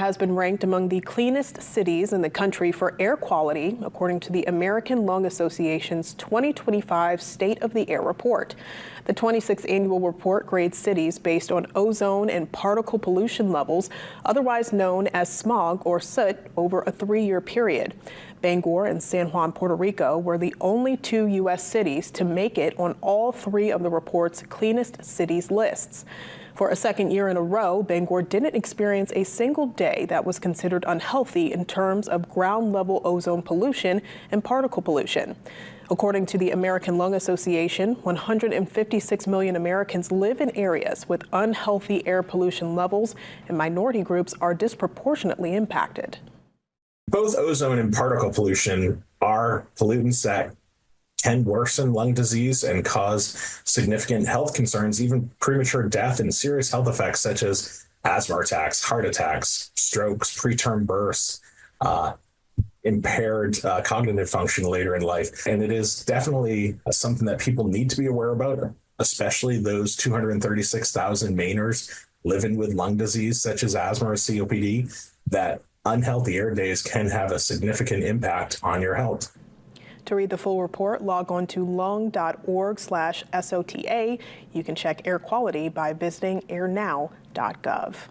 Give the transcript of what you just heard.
Has been ranked among the cleanest cities in the country for air quality, according to the American Lung Association's 2025 State of the Air report. The 26th annual report grades cities based on ozone and particle pollution levels, otherwise known as smog or soot, over a 3-year period. Bangor and San Juan, Puerto Rico were the only 2 U.S. cities to make it on all 3 of the report's cleanest cities lists. For a second year in a row, Bangor didn't experience a single day that was considered unhealthy in terms of ground-level ozone pollution and particle pollution. According to the American Lung Association, 156 million Americans live in areas with unhealthy air pollution levels, and minority groups are disproportionately impacted. Both ozone and particle pollution are pollutants that can worsen lung disease and cause significant health concerns, even premature death and serious health effects such as asthma attacks, heart attacks, strokes, preterm births, impaired cognitive function later in life. And it is definitely something that people need to be aware about, especially those 236,000 Mainers living with lung disease such as asthma or COPD, that unhealthy air days can have a significant impact on your health. To read the full report, log on to lung.org/SOTA. You can check air quality by visiting airnow.gov.